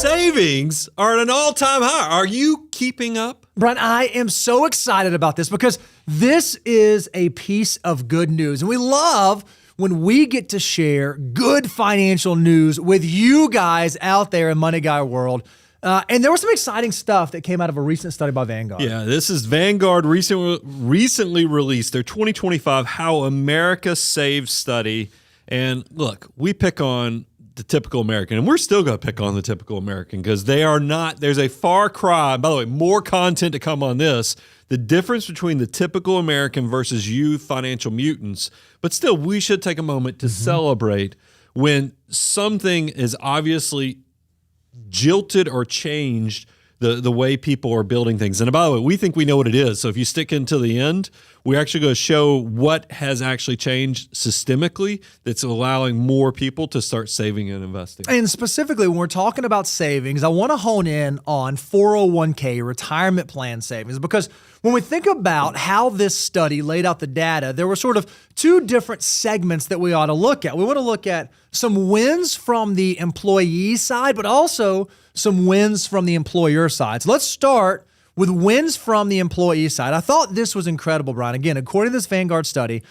savings are at an all-time high. Are you keeping up? Brian, I am so excited about this because this is a piece of good news. And we love when we get to share good financial news with you guys out there in Money Guy world. And there was some exciting stuff that came out of a recent study by Vanguard. Yeah, this is Vanguard recently released their 2025 How America Saves study. And look, we pick on the typical American, and we're still going to pick on the typical American because they are not, there's a far cry. By the way, more content to come on this. The difference between the typical American versus you financial mutants. But still, we should take a moment to celebrate when something is obviously jilted or changed the way people are building things. And by the way, we think we know what it is. So if you stick into the end, we're actually going to show what has actually changed systemically that's allowing more people to start saving and investing. And specifically, when we're talking about savings, I want to hone in on 401k, retirement plan savings, because when we think about how this study laid out the data, there were sort of two different segments that we ought to look at. We want to look at some wins from the employee side, but also some wins from the employer side. So let's start with wins from the employee side. I thought this was incredible, Brian. Again, according to this Vanguard study,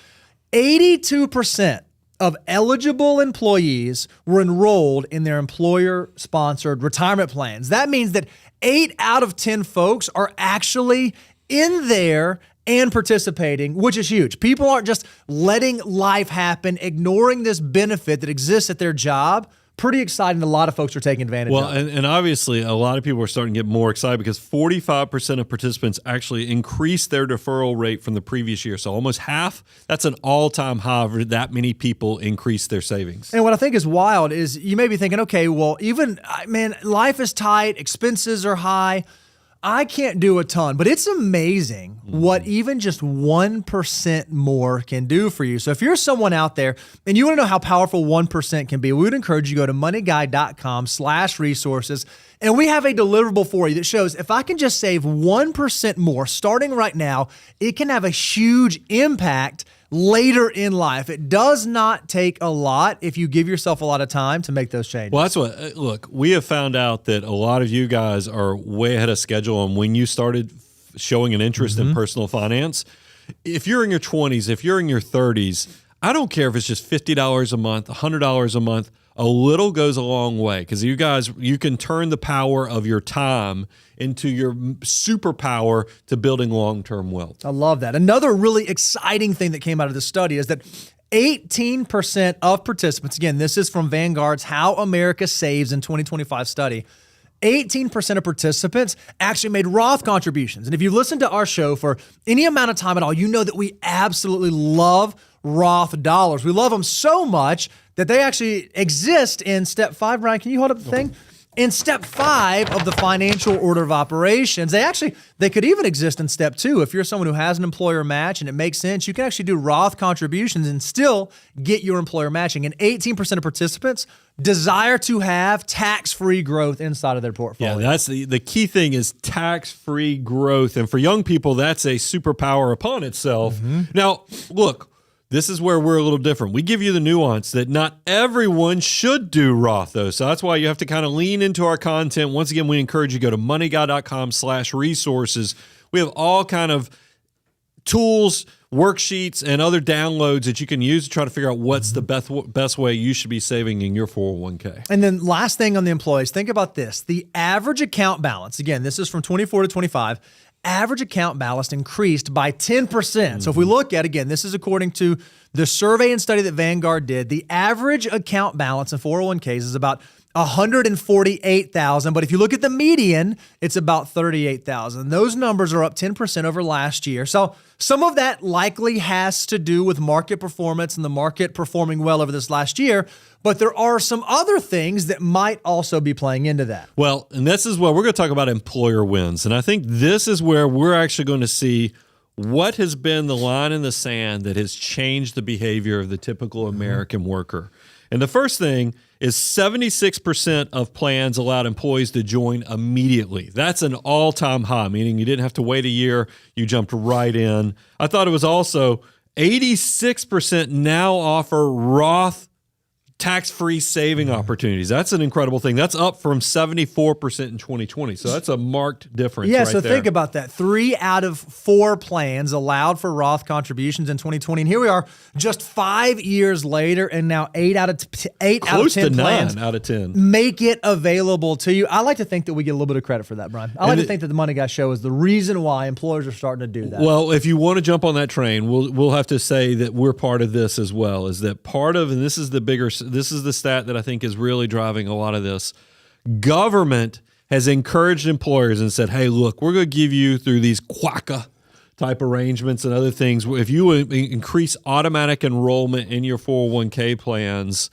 82% of eligible employees were enrolled in their employer-sponsored retirement plans. That means that 8 out of 10 folks are actually in there and participating, which is huge. People aren't just letting life happen, ignoring this benefit that exists at their job. Pretty exciting. A lot of folks are taking advantage of it. And obviously, a lot of people are starting to get more excited because 45% of participants actually increased their deferral rate from the previous year. So almost half. That's an all-time high for that many people increased their savings. And what I think is wild is you may be thinking, okay, well, life is tight, expenses are high. I can't do a ton, but it's amazing what even just 1% more can do for you. So if you're someone out there and you want to know how powerful 1% can be, we would encourage you to go to moneyguy.com/resources. And we have a deliverable for you that shows if I can just save 1% more starting right now, it can have a huge impact later in life. It does not take a lot if you give yourself a lot of time to make those changes. Well, that's what, look, we have found out that a lot of you guys are way ahead of schedule on when you started showing an interest in personal finance. If you're in your 20s, if you're in your 30s, I don't care if it's just $50 a month, $100 a month, a little goes a long way because you guys, you can turn the power of your time into your superpower to building long-term wealth. I love that. Another really exciting thing that came out of the study is that 18% of participants, again, this is from Vanguard's How America Saves in 2025 study, 18% of participants actually made Roth contributions. And if you've listened to our show for any amount of time at all, you know that we absolutely love Roth dollars. We love them so much that they actually exist in step 5. Brian, can you hold up the thing? In step 5 of the financial order of operations, they could even exist in step 2. If you're someone who has an employer match and it makes sense, you can actually do Roth contributions and still get your employer matching. And 18% of participants desire to have tax-free growth inside of their portfolio. Yeah, that's the key thing is tax-free growth. And for young people, that's a superpower upon itself. Now, look, this is where we're a little different. We give you the nuance that not everyone should do Roth, though. So that's why you have to kind of lean into our content. Once again, we encourage you to go to moneyguy.com/resources. We have all kind of tools, worksheets, and other downloads that you can use to try to figure out what's the best way you should be saving in your 401k. And then last thing on the employees, think about this. The average account balance, again, this is from 24 to 25, average account balance increased by 10%. So if we look at, again, this is according to the survey and study that Vanguard did, the average account balance in 401ks is about $148,000. But if you look at the median, it's about $38,000. Those numbers are up 10% over last year. So some of that likely has to do with market performance and the market performing well over this last year. But there are some other things that might also be playing into that. Well, and this is what we're going to talk about employer wins. And I think this is where we're actually going to see what has been the line in the sand that has changed the behavior of the typical American worker. And the first thing is 76% of plans allowed employees to join immediately. That's an all-time high, meaning you didn't have to wait a year, you jumped right in. I thought it was also 86% now offer Roth tax-free saving opportunities. That's an incredible thing. That's up from 74% in 2020. So that's a marked difference. Yeah, right so there. think about that. 3 out of 4 plans allowed for Roth contributions in 2020. And here we are just 5 years later, and now 8 out of 10 Close to plans 9 out of 10. make it available to you. I like to think that we get a little bit of credit for that, Brian. I like to think that the Money Guy Show is the reason why employers are starting to do that. Well, if you want to jump on that train, we'll have to say that we're part of this as well. Is that part of, and this is the stat that I think is really driving a lot of this. Government has encouraged employers and said, hey, look, we're going to give you through these QACA type arrangements and other things. If you increase automatic enrollment in your 401k plans,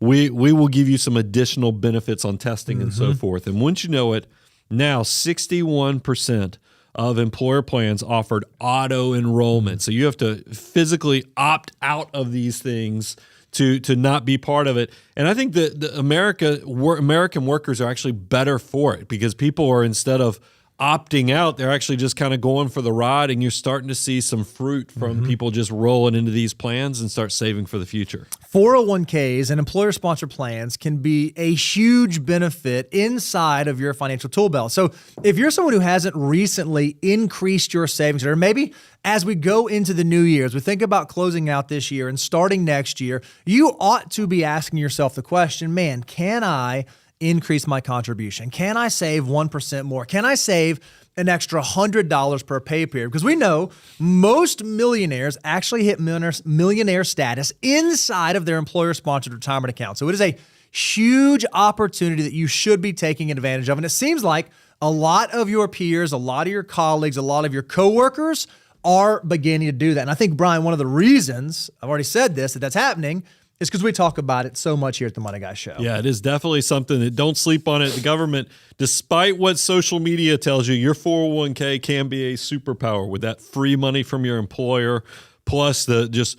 we will give you some additional benefits on testing and so forth. And once you know it, now 61% of employer plans offered auto enrollment. So you have to physically opt out of these things to not be part of it. And I think that the American workers are actually better for it, because people are, instead of opting out, they're actually just kind of going for the ride, and you're starting to see some fruit from people just rolling into these plans and start saving for the future. 401ks and employer-sponsored plans can be a huge benefit inside of your financial tool belt. So if you're someone who hasn't recently increased your savings, or maybe as we go into the new year, as we think about closing out this year and starting next year, you ought to be asking yourself the question, man, can I increase my contribution? Can I save 1% more? Can I save an extra $100 per pay period? Because we know most millionaires actually hit millionaire status inside of their employer-sponsored retirement account. So it is a huge opportunity that you should be taking advantage of. And it seems like a lot of your peers, a lot of your colleagues, a lot of your coworkers are beginning to do that. And I think, Brian, one of the reasons, I've already said this, that's happening is because we talk about it so much here at the Money Guy Show. Yeah, it is definitely something that, don't sleep on it. The government, despite what social media tells you, your 401k can be a superpower with that free money from your employer, plus the just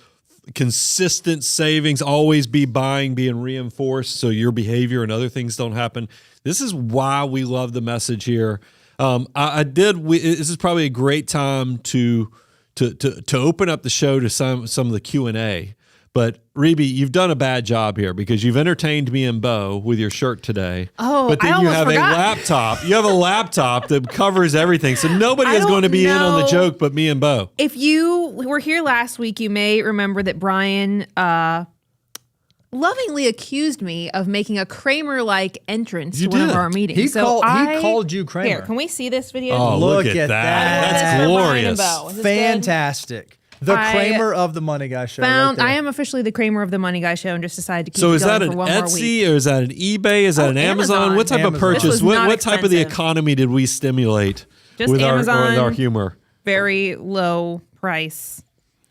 consistent savings, always be buying, being reinforced so your behavior and other things don't happen. This is why we love the message here. This is probably a great time to open up the show to some of the Q&A. But Rebe, you've done a bad job here, because you've entertained me and Bo with your shirt today. Oh, but then I you almost have forgot. a laptop. You have a laptop that covers everything, so nobody is going to be in on the joke but me and Bo. If you were here last week, you may remember that Brian lovingly accused me of making a Kramer-like entrance to one of our meetings. He called you Kramer. Here, can we see this video? Oh, look at that. That's glorious. Fantastic. The Kramer of the Money Guy Show. I am officially the Kramer of the Money Guy Show, and just decided to keep it going for one more week. So is that an Etsy, or is that an eBay? Is that an Amazon? What type of purchase? What type of the economy did we stimulate with our humor? Very low price.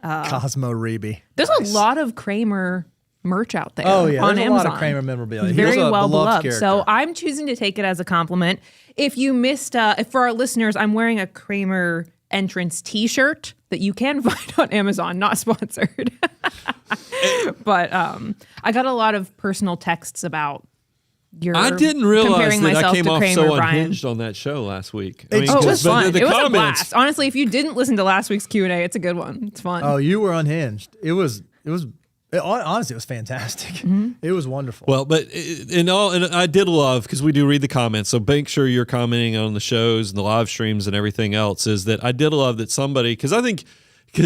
Cosmo Rebe. There's a lot of Kramer merch out there. Oh yeah, on there's Amazon. a lot of Kramer memorabilia. Very well beloved. Character. So I'm choosing to take it as a compliment. If you missed, for our listeners, I'm wearing a Kramer entrance T-shirt that you can find on Amazon, not sponsored. But I got a lot of personal texts about your. I didn't realize that I came off Kramer, so Brian. unhinged on that show last week. It was fun. It was a blast. Honestly, if you didn't listen to last week's Q&A, it's a good one. It's fun. Oh, you were unhinged. Honestly, it was fantastic. Mm-hmm. It was wonderful. Well, but and I did love, because we do read the comments, so make sure you're commenting on the shows and the live streams and everything else, is that I did love that somebody, because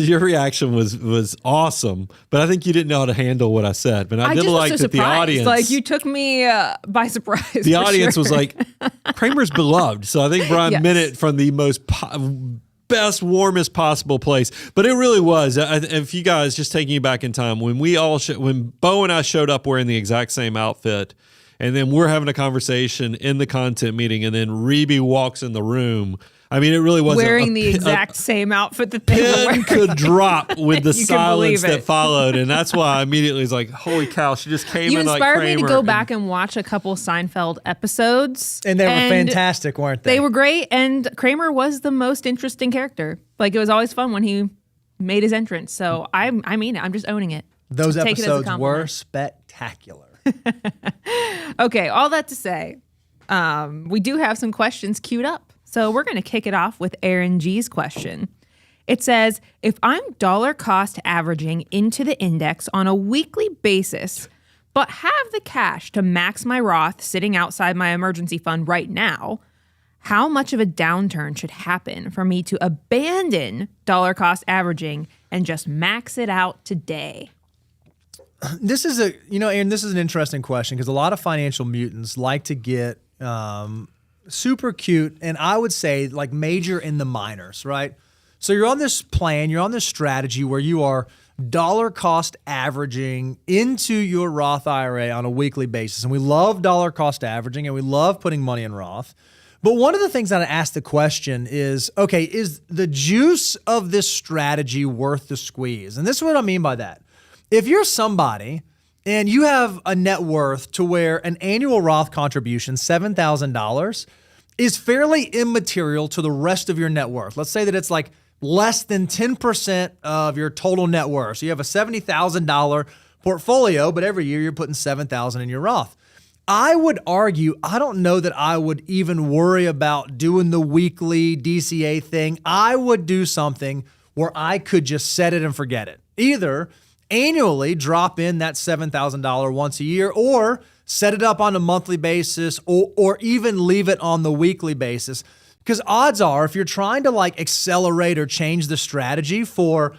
your reaction was awesome, but I think you didn't know how to handle what I said. But I did like that the audience, like, you took me by surprise. The audience was like, Kramer's beloved. So I think Brian meant it from the most best, warmest possible place. But it really was. If you guys, just taking you back in time, when when Bo and I showed up wearing the exact same outfit, and then we're having a conversation in the content meeting, and then Rebe walks in the room. I mean, it really was wearing the exact same outfit that they were wearing. Could drop with the silence that followed, and that's why I immediately was like, "Holy cow!" She just came in like Kramer. You inspired me to go back and watch a couple Seinfeld episodes, and they were fantastic, weren't they? They were great, and Kramer was the most interesting character. Like, it was always fun when he made his entrance. So I mean it. I'm just owning it. Those episodes were spectacular. Okay, all that to say, we do have some questions queued up. So we're going to kick it off with Aaron G's question. It says, if I'm dollar cost averaging into the index on a weekly basis, but have the cash to max my Roth sitting outside my emergency fund right now, how much of a downturn should happen for me to abandon dollar cost averaging and just max it out today? This is Aaron, this is an interesting question because a lot of financial mutants like to get super cute and I would say like major in the minors, right? So you're on this plan, you're on this strategy where you are dollar cost averaging into your Roth IRA on a weekly basis. And we love dollar cost averaging and we love putting money in Roth. But one of the things that I ask the question is, okay, is the juice of this strategy worth the squeeze? And this is what I mean by that. If you're somebody and you have a net worth to where an annual Roth contribution, $7,000, is fairly immaterial to the rest of your net worth. Let's say that it's like less than 10% of your total net worth. So you have a $70,000 portfolio, but every year you're putting $7,000 in your Roth. I would argue, I don't know that I would even worry about doing the weekly DCA thing. I would do something where I could just set it and forget it. Either annually drop in that $7,000 once a year or set it up on a monthly basis or even leave it on the weekly basis. Because odds are, if you're trying to like accelerate or change the strategy for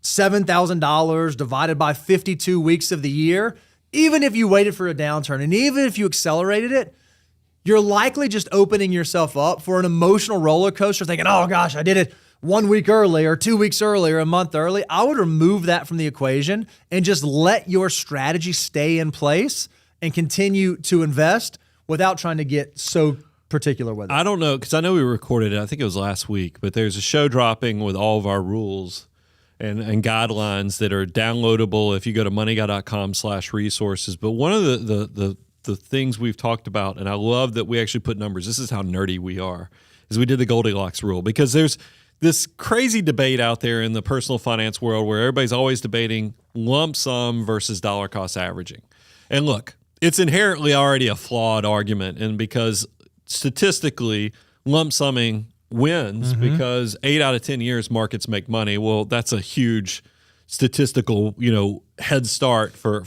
$7,000 divided by 52 weeks of the year, even if you waited for a downturn and even if you accelerated it, you're likely just opening yourself up for an emotional roller coaster thinking, oh gosh, I did it 1 week early or 2 weeks early or a month early. I would remove that from the equation and just let your strategy stay in place and continue to invest without trying to get so particular with it. I don't know, because I know we recorded it, I think it was last week, but there's a show dropping with all of our rules and guidelines that are downloadable if you go to moneyguy.com/resources. But one of the things we've talked about, and I love that we actually put numbers, this is how nerdy we are, is we did the Goldilocks rule. Because there's this crazy debate out there in the personal finance world where everybody's always debating lump sum versus dollar cost averaging. And look, it's inherently already a flawed argument, and because statistically, lump summing wins because 8 out of 10 years markets make money. Well, that's a huge statistical, head start for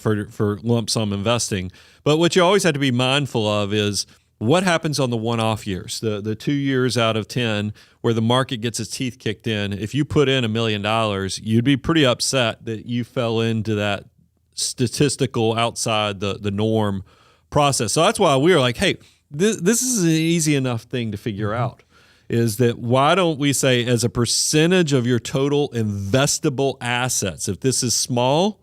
lump sum investing. But what you always have to be mindful of is what happens on the one-off years, the 2 years out of 10 where the market gets its teeth kicked in. If you put in $1 million, you'd be pretty upset that you fell into that statistical outside the norm process. So that's why we were like, hey, this is an easy enough thing to figure out, is that why don't we say as a percentage of your total investable assets, if this is small,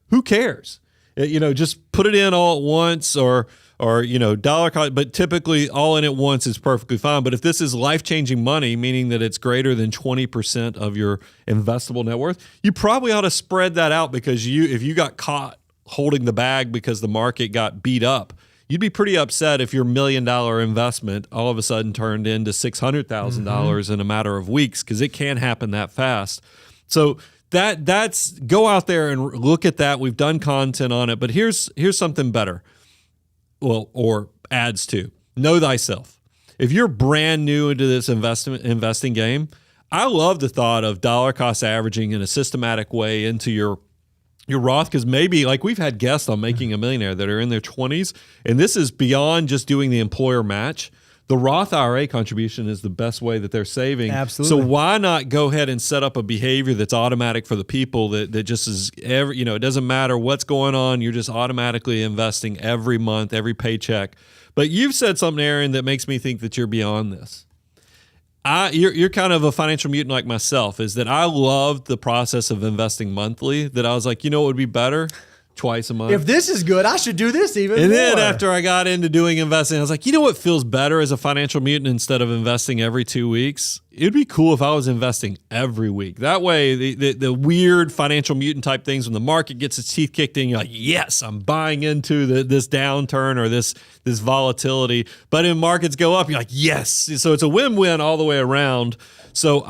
who cares? Just put it in all at once or dollar cost, but typically all in at once is perfectly fine. But if this is life-changing money, meaning that it's greater than 20% of your investable net worth, you probably ought to spread that out, because if you got caught holding the bag because the market got beat up, you'd be pretty upset if your $1 million investment all of a sudden turned into $600,000 in a matter of weeks, because it can happen that fast. So that's go out there and look at that. We've done content on it, but here's something better. Well, or adds to, know thyself. If you're brand new into this investing game, I love the thought of dollar cost averaging in a systematic way into your Roth, because maybe, like we've had guests on Making a Millionaire that are in their 20s, and this is beyond just doing the employer match. The Roth IRA contribution is the best way that they're saving. Absolutely. So why not go ahead and set up a behavior that's automatic for the people that just is, it doesn't matter what's going on. You're just automatically investing every month, every paycheck. But you've said something, Aaron, that makes me think that you're beyond this. You're kind of a financial mutant like myself, is that I loved the process of investing monthly, that I was like, what would be better? Twice a month. If this is good, I should do this even more. And then after I got into doing investing, I was like, what feels better as a financial mutant instead of investing every 2 weeks? It'd be cool if I was investing every week. That way, the weird financial mutant type things, when the market gets its teeth kicked in, you're like, yes, I'm buying into this downturn or this volatility. But when markets go up, you're like, yes. So it's a win-win all the way around. So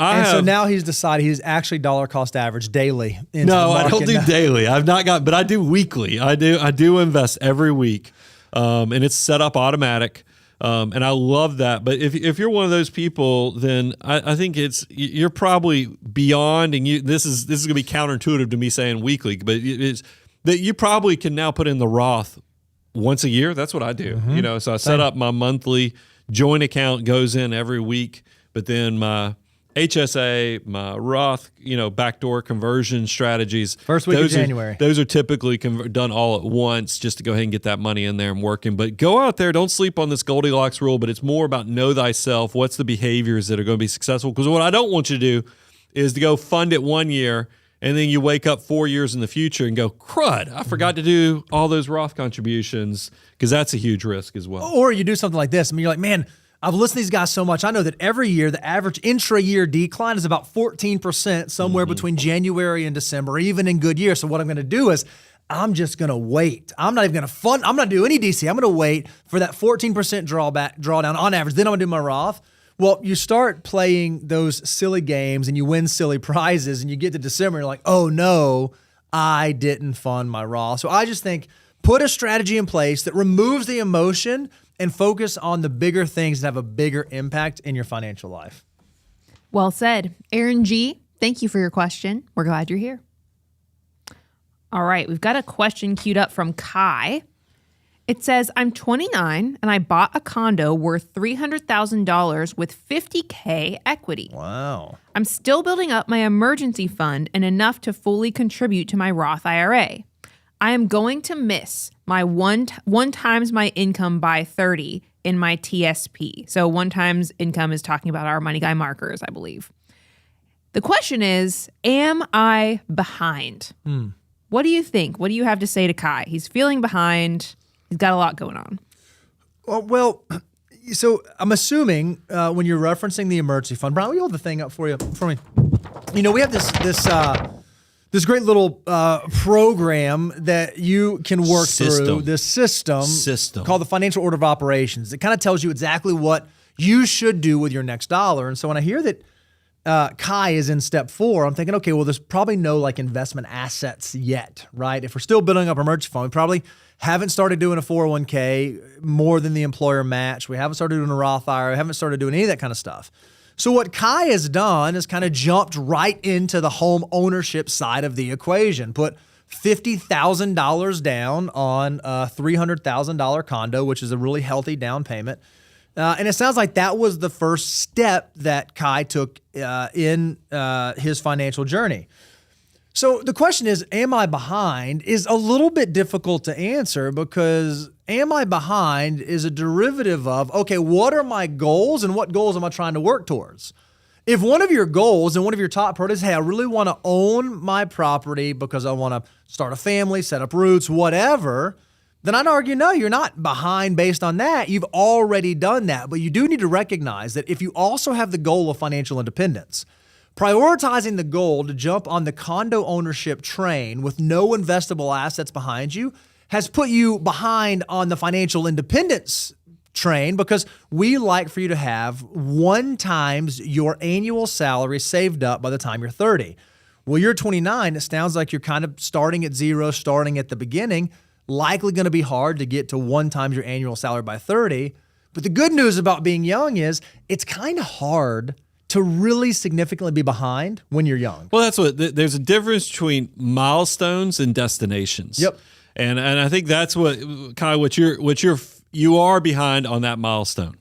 now he's decided he's actually dollar cost average daily. No, I don't do daily. I've not got, but I do weekly. I do invest every week, and it's set up automatic. And I love that. But if you're one of those people, then I think you're probably beyond. And this is going to be counterintuitive to me saying weekly, but that you probably can now put in the Roth once a year. That's what I do. So I set up my monthly joint account, goes in every week, but then my HSA, my Roth, backdoor conversion strategies. First week of January. Those are typically done all at once just to go ahead and get that money in there and working. But go out there, don't sleep on this Goldilocks rule, but it's more about know thyself. What's the behaviors that are going to be successful? Because what I don't want you to do is to go fund it 1 year and then you wake up 4 years in the future and go, crud, I forgot to do all those Roth contributions, because that's a huge risk as well. Or you do something like this. I mean, you're like, man, I've listened to these guys so much. I know that every year, the average intra-year decline is about 14% somewhere between January and December, even in good years. So what I'm going to do is I'm just going to wait. I'm not even going to fund. I'm not going to do any DC. I'm going to wait for that 14% drawdown on average. Then I'm going to do my Roth. Well, you start playing those silly games and you win silly prizes and you get to December and you're like, oh no, I didn't fund my Roth. So I just think put a strategy in place that removes the emotion and focus on the bigger things that have a bigger impact in your financial life. Well said. Aaron G., thank you for your question. We're glad you're here. All right, we've got a question queued up from Kai. It says, I'm 29 and I bought a condo worth $300,000 with $50K equity. Wow. I'm still building up my emergency fund and enough to fully contribute to my Roth IRA. I am going to miss my one times my income by 30 in my TSP. So one times income is talking about our Money Guy markers, I believe. The question is, am I behind? What do you think? What do you have to say to Kai? He's feeling behind. He's got a lot going on. Well, so I'm assuming when you're referencing the emergency fund, Brian, will you hold the thing up for me? We have this great little program that you can work through, this system called the Financial Order of Operations. It kind of tells you exactly what you should do with your next dollar. And so when I hear that Kai is in step 4, I'm thinking, okay, well, there's probably no investment assets yet, right? If we're still building up our emergency fund, we probably haven't started doing a 401k more than the employer match. We haven't started doing a Roth IRA. We haven't started doing any of that kind of stuff. So what Kai has done is kind of jumped right into the home ownership side of the equation, put $50,000 down on a $300,000 condo, which is a really healthy down payment. And it sounds like that was the first step that Kai took in his financial journey. So the question is, am I behind is a little bit difficult to answer, because am I behind is a derivative of, okay, what are my goals and what goals am I trying to work towards? If one of your goals and one of your top priorities, hey, I really want to own my property because I want to start a family, set up roots, whatever, then I'd argue, no, you're not behind based on that. You've already done that. But you do need to recognize that if you also have the goal of financial independence, prioritizing the goal to jump on the condo ownership train with no investable assets behind you has put you behind on the financial independence train, because we like for you to have 1 times your annual salary saved up by the time you're 30. Well, you're 29. It sounds like you're kind of starting at zero, starting at the beginning. Likely going to be hard to get to 1 times your annual salary by 30. But the good news about being young is it's kind of hard to really significantly be behind when you're young. Well, there's a difference between milestones and destinations. Yep. And I think that's what you are behind on that milestone.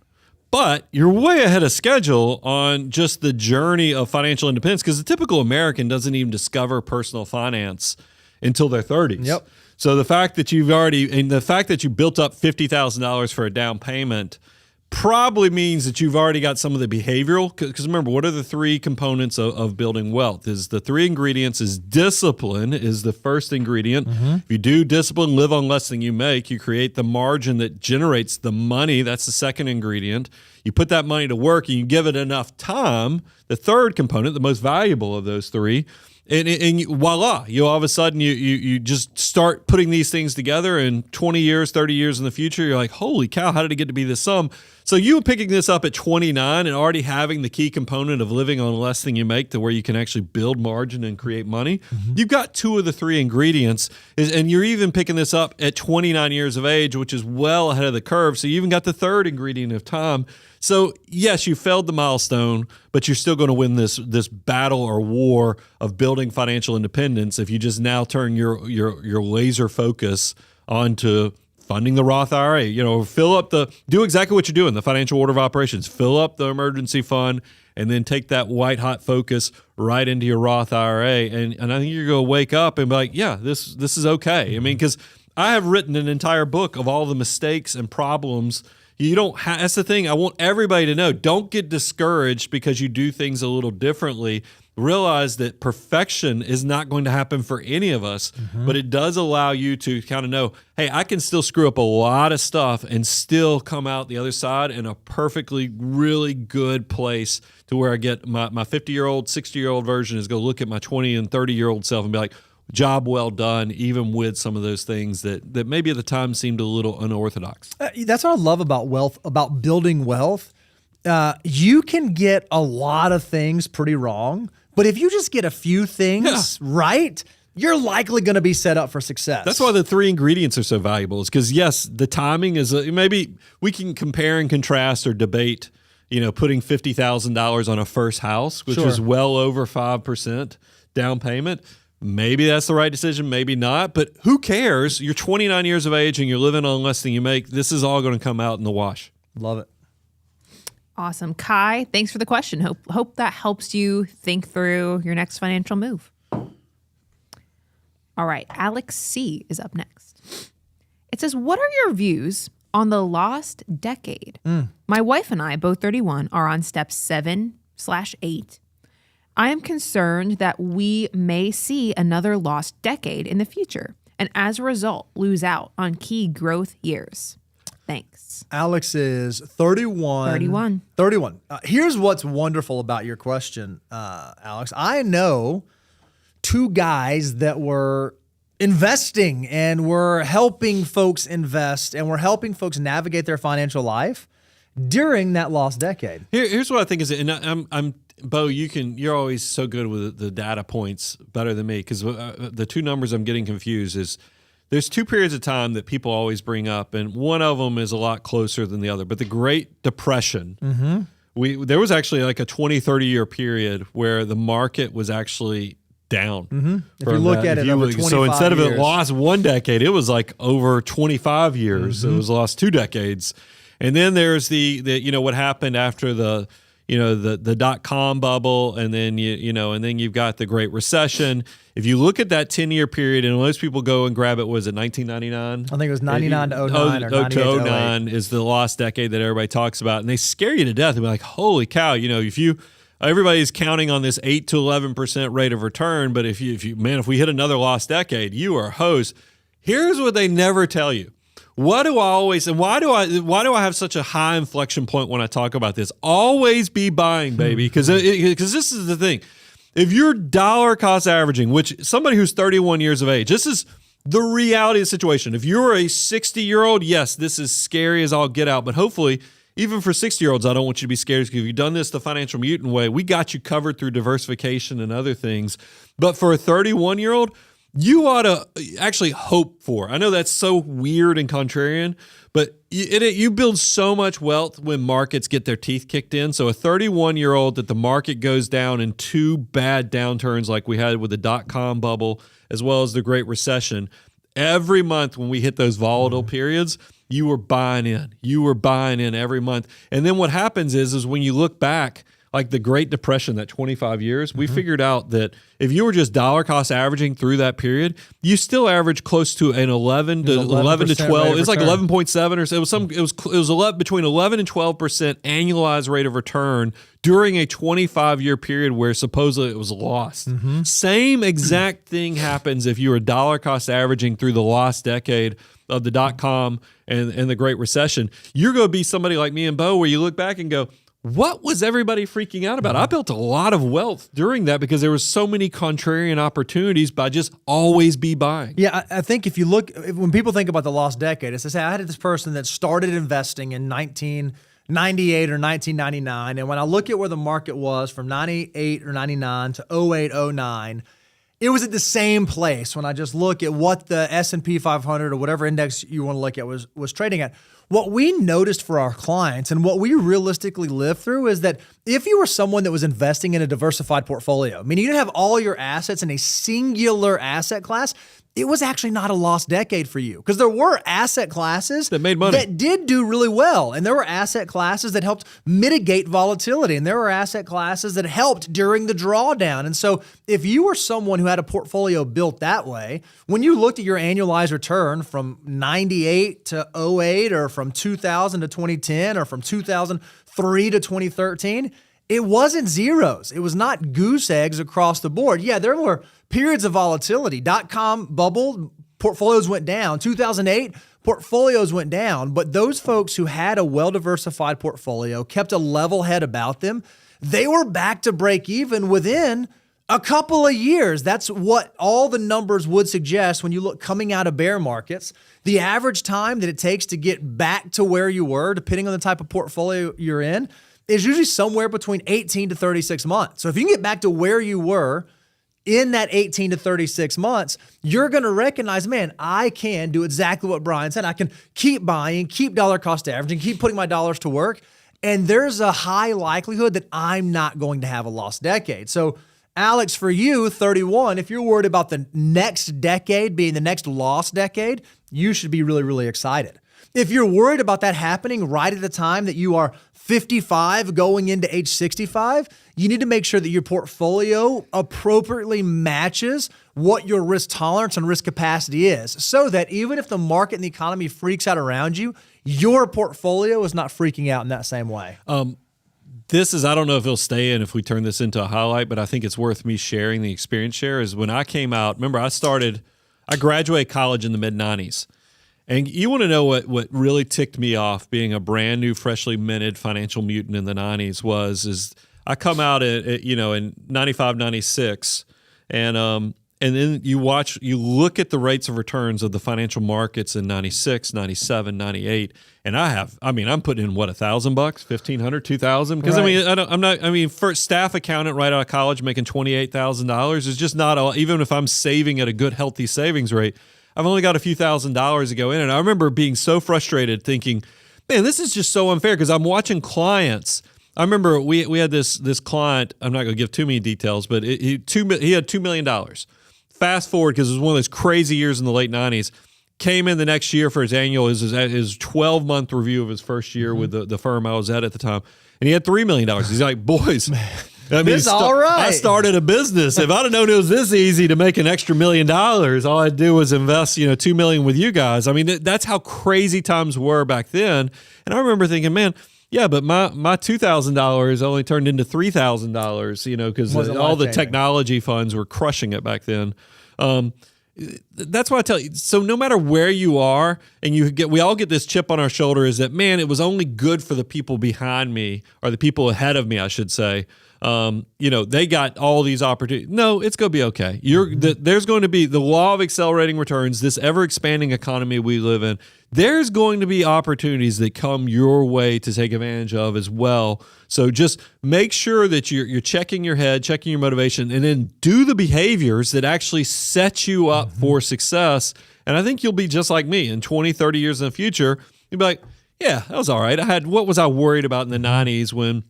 But you're way ahead of schedule on just the journey of financial independence, because the typical American doesn't even discover personal finance until their 30s. Yep. So the fact that you built up $50,000 for a down payment probably means that you've already got some of the behavioral, because remember, what are the 3 components of building wealth? Is the 3 ingredients is discipline is the first ingredient. If you do discipline, live on less than you make, you create the margin that generates the money. That's the second ingredient. You put that money to work and you give it enough time. The third component, the most valuable of those 3, and voila, you all of a sudden you just start putting these things together, and 20 years, 30 years in the future, you're like, holy cow, how did it get to be this sum? So you picking this up at 29 and already having the key component of living on less than you make, to where you can actually build margin and create money. You've got 2 of the 3 ingredients, and you're even picking this up at 29 years of age, which is well ahead of the curve. So you even got the third ingredient of time. So yes, you failed the milestone, but you're still going to win this battle or war of building financial independence if you just now turn your laser focus onto funding the Roth IRA. Do exactly what you're doing, the financial order of operations. Fill up the emergency fund and then take that white hot focus right into your Roth IRA. And I think you're going to wake up and be like, yeah, this is okay. I mean, because I have written an entire book of all the mistakes and problems. That's the thing. I want everybody to know. Don't get discouraged because you do things a little differently. Realize that perfection is not going to happen for any of us, but it does allow you to kind of know, hey, I can still screw up a lot of stuff and still come out the other side in a perfectly, really good place to where I get my 50-year-old, 60-year-old version is going to look at my 20 and 30-year-old self and be like, job well done, even with some of those things that maybe at the time seemed a little unorthodox. That's what I love about wealth, about building wealth. You can get a lot of things pretty wrong, but if you just get a few things right, you're likely going to be set up for success. That's why the 3 ingredients are so valuable. Is because, yes, the timing is maybe we can compare and contrast or debate, putting $50,000 on a first house, which is well over 5% down payment. Maybe that's the right decision, maybe not, but who cares? You're 29 years of age and you're living on less than you make. This is all going to come out in the wash. Love it. Awesome. Kai, thanks for the question. Hope that helps you think through your next financial move. All right, Alex C. is up next. It says, what are your views on the lost decade? My wife and I, both 31, are on step 7/8. I am concerned that we may see another lost decade in the future, and as a result, lose out on key growth years. Thanks. Alex is 31. 31. Here's what's wonderful about your question, Alex. I know 2 guys that were investing and were helping folks invest and were helping folks navigate their financial life during that lost decade. Here's what I think is, and I'm Bo, you're always so good with the data points, better than me, because the 2 numbers I'm getting confused is there's 2 periods of time that people always bring up, and one of them is a lot closer than the other. But the Great Depression, there was actually like a 20, 30-year period where the market was actually down. If you look at it over 25 so instead of years. it lost 1 decade, it was like over 25 years. It was lost 2 decades. And then there's the what happened after the .com bubble, and then and then you've got the Great Recession. If you look at that 10-year period, and most people go and grab it, was it 1999? I think it was 99 to 09 or 98 to 09 is the lost decade that everybody talks about, and they scare you to death. They're like, holy cow, everybody's counting on this 8 to 11% rate of return, but if we hit another lost decade, you are hosed. Here's what they never tell you. What do I always, and why do I have such a high inflection point when I talk about this? Always be buying, baby, because this is the thing. If you're dollar cost averaging, which somebody who's 31 years of age, this is the reality of the situation. If you're a 60-year-old, yes, this is scary as all get out, but hopefully, even for 60-year-olds, I don't want you to be scared because if you've done this the financial mutant way, we got you covered through diversification and other things. But for a 31-year-old, you ought to actually hope for. I know that's so weird and contrarian, but you build so much wealth when markets get their teeth kicked in. So a 31-year-old that the market goes down in 2 bad downturns like we had with the .com bubble as well as the Great Recession, every month when we hit those volatile periods, you were buying in. You were buying in every month. And then what happens is when you look back, like the Great Depression, that 25 years, we figured out that if you were just dollar cost averaging through that period, you still average close to an 11 to 12. It's like 11.7 or so. It was between 11 and 12% annualized rate of return during a 25-year period where supposedly it was lost. Same exact thing happens if you were dollar cost averaging through the lost decade of the .com and the Great Recession. You're going to be somebody like me and Bo where you look back and go, what was everybody freaking out about? I built a lot of wealth during that because there was so many contrarian opportunities by just always be buying. Yeah, I think if you look, when people think about the lost decade, it's to say I had this person that started investing in 1998 or 1999, and when I look at where the market was from 98 or 99 to 08, 09, it was at the same place when I just look at what the S&P 500 or whatever index you want to look at was trading at. what we noticed for our clients and what we realistically lived through is that if you were someone that was investing in a diversified portfolio, meaning you didn't have all your assets in a singular asset class, it was actually not a lost decade for you, because there were asset classes that made money, that did do really well. And there were asset classes that helped mitigate volatility. And there were asset classes that helped during the drawdown. And so if you were someone who had a portfolio built that way, when you looked at your annualized return from 98 to '08, or from 2000 to 2010, or from 2003 to 2013, it wasn't zeros. It was not goose eggs across the board. Yeah, there were periods of volatility. .com bubble, portfolios went down. 2008, portfolios went down. But those folks who had a well-diversified portfolio, kept a level head about them, they were back to break even within a couple of years. That's what all the numbers would suggest when you look coming out of bear markets. The average time that it takes to get back to where you were, depending on the type of portfolio you're in, is usually somewhere between 18 to 36 months. So if you can get back to where you were in that 18 to 36 months, you're going to recognize, man, I can do exactly what Brian said. I can keep buying, keep dollar cost averaging, keep putting my dollars to work. And there's a high likelihood that I'm not going to have a lost decade. So Alex, for you, 31, if you're worried about the next decade being the next lost decade, you should be really, really excited. If you're worried about that happening right at the time that you are 55 going into age 65, you need to make sure that your portfolio appropriately matches what your risk tolerance and risk capacity is, so that even if the market and the economy freaks out around you, your portfolio is not freaking out in that same way. This is, I don't know if it'll stay in if we turn this into a highlight, but I think it's worth me sharing the experience share. Is when I came out, remember I graduated college in the mid-90s. And you want to know what really ticked me off being a brand new, freshly minted financial mutant in the 90s is I come out in 95, 96, and then you look at the rates of returns of the financial markets in 96, 97, 98, and I'm putting in what, $1,000, $1,500, $2,000? Because Right. For staff accountant right out of college making $28,000 is just not all, even if I'm saving at a good, healthy savings rate. I've only got a few $1,000s to go in. And I remember being so frustrated thinking, man, this is just so unfair, because I'm watching clients. I remember we had this client, I'm not going to give too many details, but he had $2 million. Fast forward, because it was one of those crazy years in the late 90s, came in the next year for his annual, his 12-month review of his first year with the firm I was at the time. And he had $3 million. He's like, boys, This all right. I started a business. If I'd have known it was this easy to make an extra $1 million, all I'd do was invest, $2 million with you guys. I mean, that's how crazy times were back then. And I remember thinking, man, yeah, but my $2,000 only turned into $3,000, because all the technology funds were crushing it back then. That's why I tell you. So no matter where you are, and we all get this chip on our shoulder, is that, man, it was only good for the people behind me, or the people ahead of me, I should say. They got all these opportunities. No, it's going to be okay. There's going to be the law of accelerating returns, this ever-expanding economy we live in. There's going to be opportunities that come your way to take advantage of as well. So just make sure that you're checking your head, checking your motivation, and then do the behaviors that actually set you up for success. And I think you'll be just like me in 20, 30 years in the future. You'll be like, yeah, that was all right. What was I worried about in the 90s when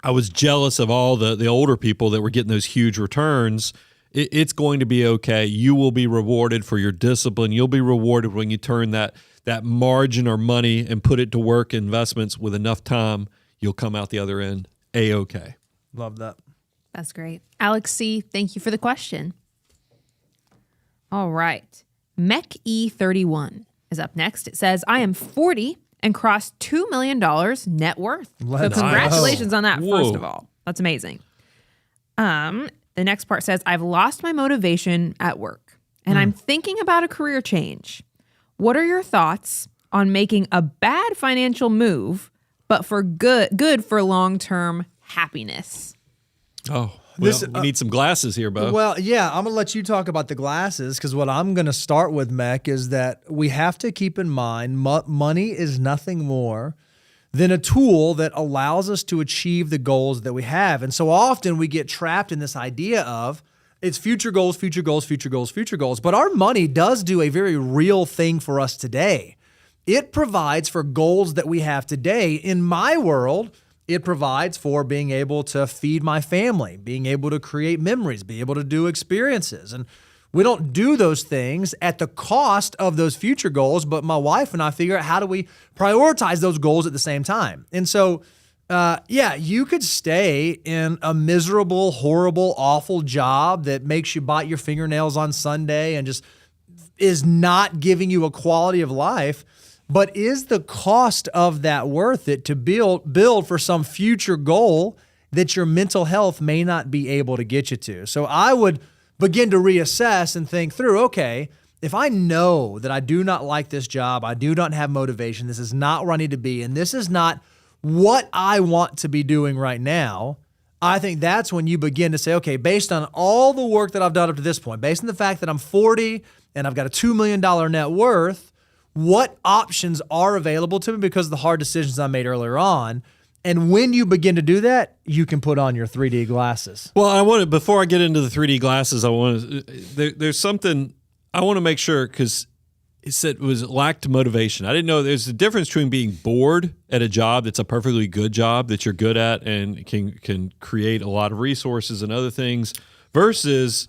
I was jealous of all the older people that were getting those huge returns? It's going to be okay. You will be rewarded for your discipline. You'll be rewarded when you turn that margin or money and put it to work in investments with enough time. You'll come out the other end A-okay. Love that. That's great. Alex C., thank you for the question. All right. Mech E31 is up next. It says, I am 40 and crossed $2 million net worth. Let's so congratulations go. on that, Whoa. first of all. That's amazing. The next part says, I've lost my motivation at work, and I'm thinking about a career change. What are your thoughts on making a bad financial move, but for good for long-term happiness? Oh, we need some glasses here, Bo. Well, yeah, I'm going to let you talk about the glasses, because what I'm going to start with, Mech, is that we have to keep in mind money is nothing more than a tool that allows us to achieve the goals that we have. And so often we get trapped in this idea of it's future goals, future goals, future goals, future goals. But our money does do a very real thing for us today. it provides for goals that we have today. In my world, it provides for being able to feed my family, being able to create memories, be able to do experiences. And we don't do those things at the cost of those future goals, but my wife and I figure out how do we prioritize those goals at the same time. And so, you could stay in a miserable, horrible, awful job that makes you bite your fingernails on Sunday and just is not giving you a quality of life. But is the cost of that worth it to build for some future goal that your mental health may not be able to get you to? So I would begin to reassess and think through, okay, if I know that I do not like this job, I do not have motivation, this is not where I need to be, and this is not what I want to be doing right now, I think that's when you begin to say, okay, based on all the work that I've done up to this point, based on the fact that I'm 40 and I've got a $2 million net worth, what options are available to me because of the hard decisions I made earlier on? And when you begin to do that, you can put on your 3D glasses. Well, before I get into the 3D glasses, there's something I want to make sure, because it said it was lacked motivation. I didn't know there's a difference between being bored at a job that's a perfectly good job that you're good at and can create a lot of resources and other things versus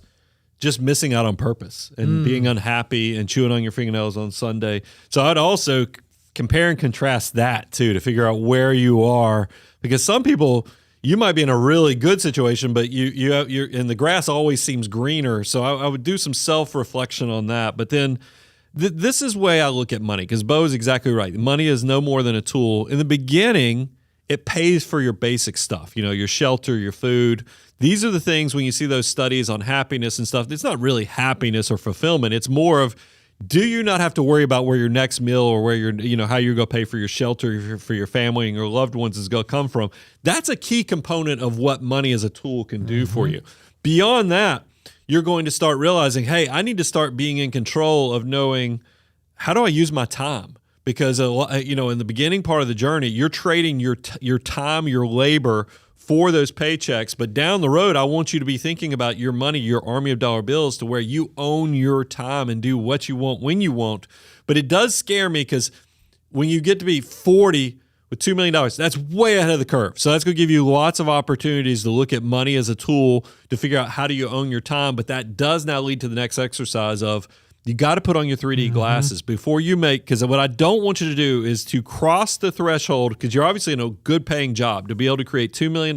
just missing out on purpose and being unhappy and chewing on your fingernails on Sunday. So I'd also compare and contrast that too to figure out where you are, because some people, you might be in a really good situation, but you're and the grass always seems greener. So I would do some self-reflection on that. But then this is the way I look at money, because Bo is exactly right. Money is no more than a tool. In the beginning, it pays for your basic stuff, your shelter, your food. These are the things when you see those studies on happiness and stuff, it's not really happiness or fulfillment. It's more of, do you not have to worry about where your next meal or where how you're going to pay for your shelter for your family and your loved ones is going to come from? That's a key component of what money as a tool can do for you. Beyond that, you're going to start realizing, hey, I need to start being in control of knowing, how do I use my time? Because in the beginning part of the journey, you're trading your time, your labor for those paychecks. But down the road, I want you to be thinking about your money, your army of dollar bills, to where you own your time and do what you want when you want. But it does scare me, because when you get to be 40 with $2 million, that's way ahead of the curve. So that's going to give you lots of opportunities to look at money as a tool to figure out how do you own your time. But that does now lead to the next exercise of, you got to put on your 3D glasses before you because what I don't want you to do is to cross the threshold, because you're obviously in a good paying job, to be able to create $2 million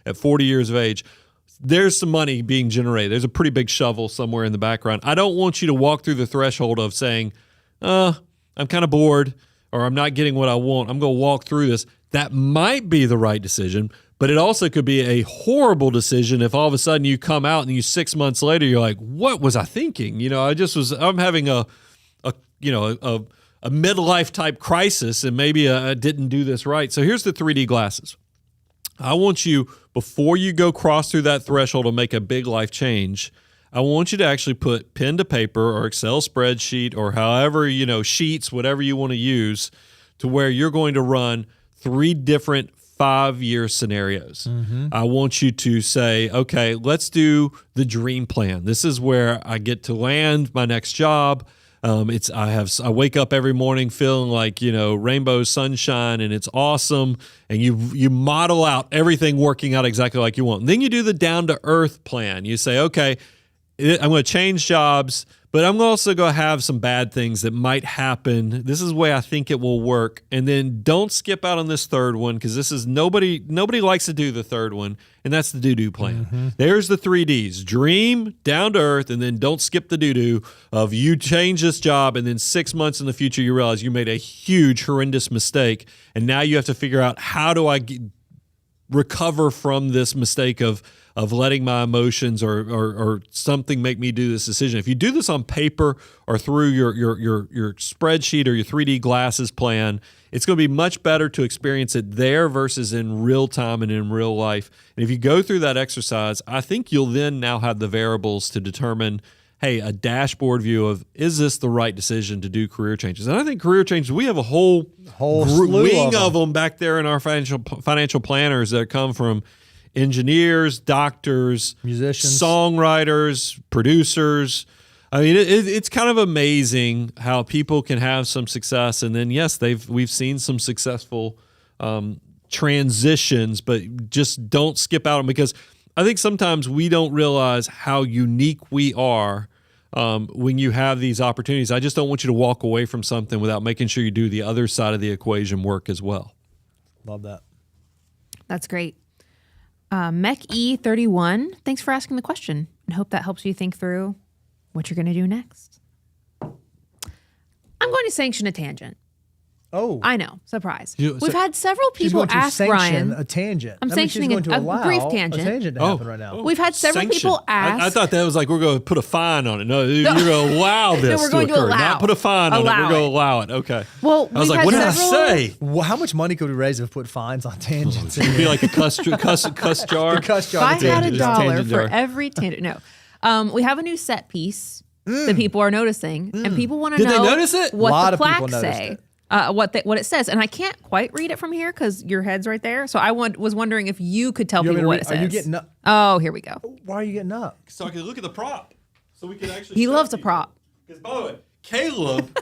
at 40 years of age. There's some money being generated. There's a pretty big shovel somewhere in the background. I don't want you to walk through the threshold of saying, I'm kind of bored, or I'm not getting what I want. I'm going to walk through this. That might be the right decision, but it also could be a horrible decision if all of a sudden you come out and 6 months later, you're like, what was I thinking? I'm having a midlife type crisis, and maybe I didn't do this right. So here's the 3D glasses. I want you, before you go cross through that threshold to make a big life change, I want you to actually put pen to paper or Excel spreadsheet or however, sheets, whatever you want to use, to where you're going to run 3 different 5-year scenarios. I want you to say, okay, let's do the dream plan. This is where I get to land my next job. I wake up every morning feeling like, rainbow sunshine, and it's awesome. And you model out everything working out exactly like you want. And then you do the down to earth plan. You say, okay, I'm going to change jobs, but I'm also going to have some bad things that might happen. This is the way I think it will work. And then don't skip out on this third one, because this is nobody likes to do the third one, and that's the do-do plan. There's the 3Ds: dream, down to earth, and then don't skip the do-do of you change this job, and then 6 months in the future you realize you made a huge, horrendous mistake, and now you have to figure out, how do I recover from this mistake of letting my emotions or something make me do this decision. If you do this on paper or through your spreadsheet or your 3D glasses plan, it's going to be much better to experience it there versus in real time and in real life. And if you go through that exercise, I think you'll then now have the variables to determine, hey, a dashboard view of, is this the right decision to do career changes? And I think career changes, we have a whole wing of them back there in our financial planners that come from engineers, doctors, musicians, songwriters, producers, I mean, it's kind of amazing how people can have some success, and then yes, we've seen some successful transitions, but just don't skip out on, because I think sometimes we don't realize how unique we are when you have these opportunities. I just don't want you to walk away from something without making sure you do the other side of the equation work as well. Love that. That's great. Mech E31, thanks for asking the question, and hope that helps you think through what you're going to do next. I'm going to sanction a tangent. Oh, I know, surprise. You- We've so- had several she's people going to ask sanction Brian. a tangent. I'm That means she's sanctioning going to a allow brief tangent. a tangent to happen right now. We've had several Sanction. people ask. I thought that was like we're going to put a fine on it. No, you're going to allow this we're going to occur, allow. not put a fine on it. Allow We're going it. to allow it. Okay. Well, I was we've like, had what did I several- say? Well, how much money could we raise if we put fines on tangents? It'd be like a cuss jar. The cuss jar. If I had Tangent. $1 Tangent for jar. every tangent, no. We have a new set piece that people are noticing, and people want to Did they know notice it? what Lot the of people plaques noticed say. it. What it says, and I can't quite read it from here because your head's right there. So I was wondering if you could tell You want people me what to it read- says. Are you getting up? Oh, here we go. Why are you getting up? So I could look at the prop. So we could actually. He show loves a people. prop. Because by the way, Caleb.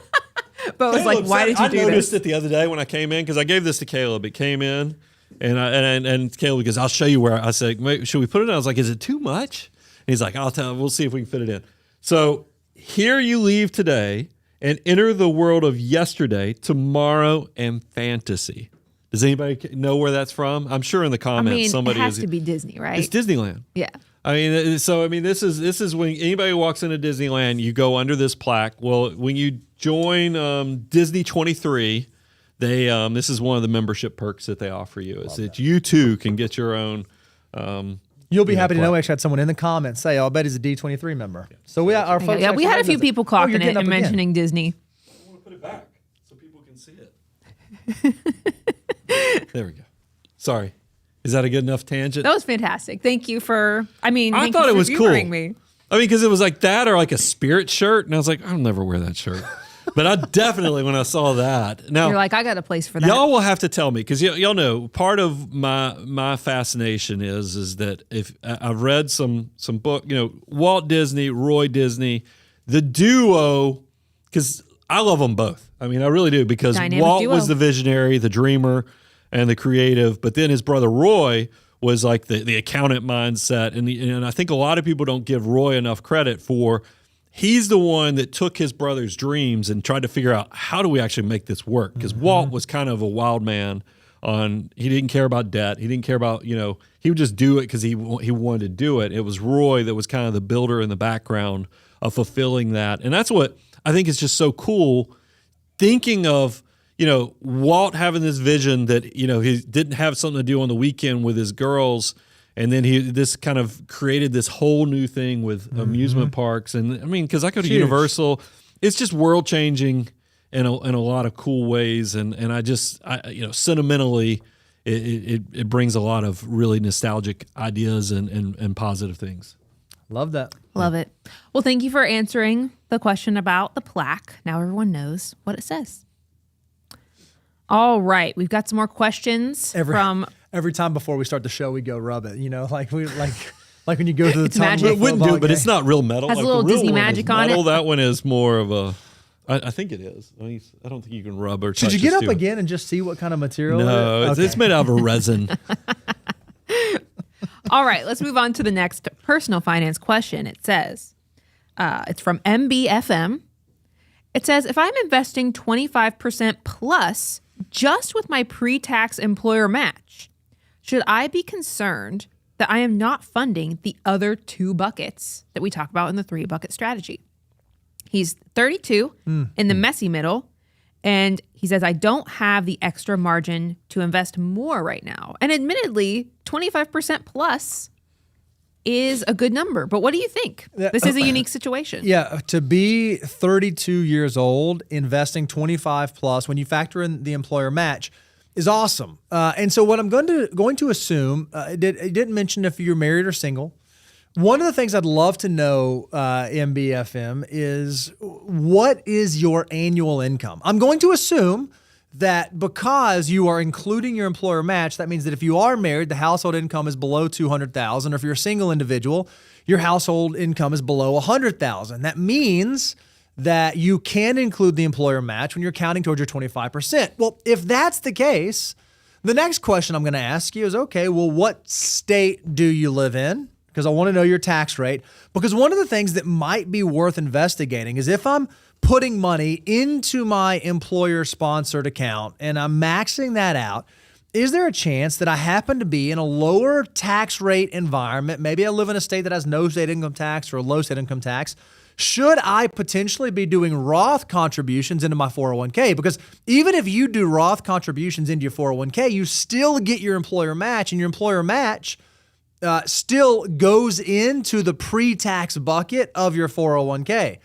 But was like, Caleb why said- did you I do noticed this? it the other day when I came in, because I gave this to Caleb. It came in, and Caleb goes, "I'll show you where." I said, "Should we put it in?" I was like, "Is it too much?" And he's like, "I'll tell. We'll see if we can fit it in." So here you leave today and enter the world of yesterday, tomorrow, and fantasy. Does anybody know where that's from? I'm sure in the I comments mean, somebody it has is. to be Disney, right? It's Disneyland. Yeah. I mean, so this is when anybody walks into Disneyland, you go under this plaque. Well, when you join Disney 23, this is one of the membership perks that they offer you, is that you too can get your own. You'll be happy to know plaque. we actually had someone in the comments say, "Oh, I bet he's a D23 member." So we our folks. Yeah, we actually had a had few those- people Oh, you're clocking it getting up and again. mentioning Disney. I want to put it back so people can see it. There we go. Sorry. Is that a good enough tangent? That was fantastic. Thank you for. I mean, I thank thought you it for was cool. humoring me. I mean, because it was like that or like a Spirit shirt. And I was like, I'll never wear that shirt. But I definitely, when I saw that. Now, You're like, I got a place for that. y'all will have to tell me, because y'all know part of my fascination is that if I've read some book, Walt Disney, Roy Disney, the duo, because I love them both. I mean, I really do, because Dynamic Walt duo. was the visionary, the dreamer, and the creative, but then his brother Roy was like the accountant mindset, and I think a lot of people don't give Roy enough credit for. He's the one that took his brother's dreams and tried to figure out, how do we actually make this work? Because Walt was kind of a wild man. He didn't care about debt. He didn't care about, he would just do it because he wanted to do it. It was Roy that was kind of the builder in the background of fulfilling that. And that's what I think is just so cool, thinking of, Walt having this vision that, he didn't have something to do on the weekend with his girls. And then this kind of created this whole new thing with amusement parks. And I mean, because I go to Universal, it's just world changing in a lot of cool ways. And I sentimentally, it brings a lot of really nostalgic ideas and positive things. Love that. Love it. Well, thank you for answering the question about the plaque. Now everyone knows what it says. All right, we've got some more questions from. Every time before we start the show, we go rub it. Like when you go to the It's tunnel magic. It wouldn't do it, but it's not real metal. Has a Like little the real Disney one is magic on metal. it. That one is more of a. I think it is. I don't think you can rub or touch. Should you get the up steel. again and just see what kind of material? No, it is? it's made out of a resin. All right, let's move on to the next personal finance question. It says, it's from MBFM. It says, if I'm investing 25% plus just with my pre-tax employer match, should I be concerned that I am not funding the other two buckets that we talk about in the 3-bucket strategy? He's 32 in the messy middle. And he says, I don't have the extra margin to invest more right now. And admittedly, 25% plus is a good number. But what do you think? This is a unique situation. Yeah, to be 32 years old, investing 25 plus, when you factor in the employer match, is awesome. And so what I'm going to assume, it didn't mention if you're married or single. One of the things I'd love to know, MBFM, is what is your annual income? I'm going to assume that because you are including your employer match, that means that if you are married, the household income is below $200,000, or if you're a single individual, your household income is below $100,000. That means that you can include the employer match when you're counting towards your 25%. Well, if that's the case, the next question I'm going to ask you is, okay, well, what state do you live in? Because I want to know your tax rate. Because one of the things that might be worth investigating is if I'm putting money into my employer-sponsored account and I'm maxing that out, is there a chance that I happen to be in a lower tax rate environment? Maybe I live in a state that has no state income tax or a low state income tax. Should I potentially be doing Roth contributions into my 401k? Because even if you do Roth contributions into your 401k, you still get your employer match, and your employer match still goes into the pre-tax bucket of your 401k.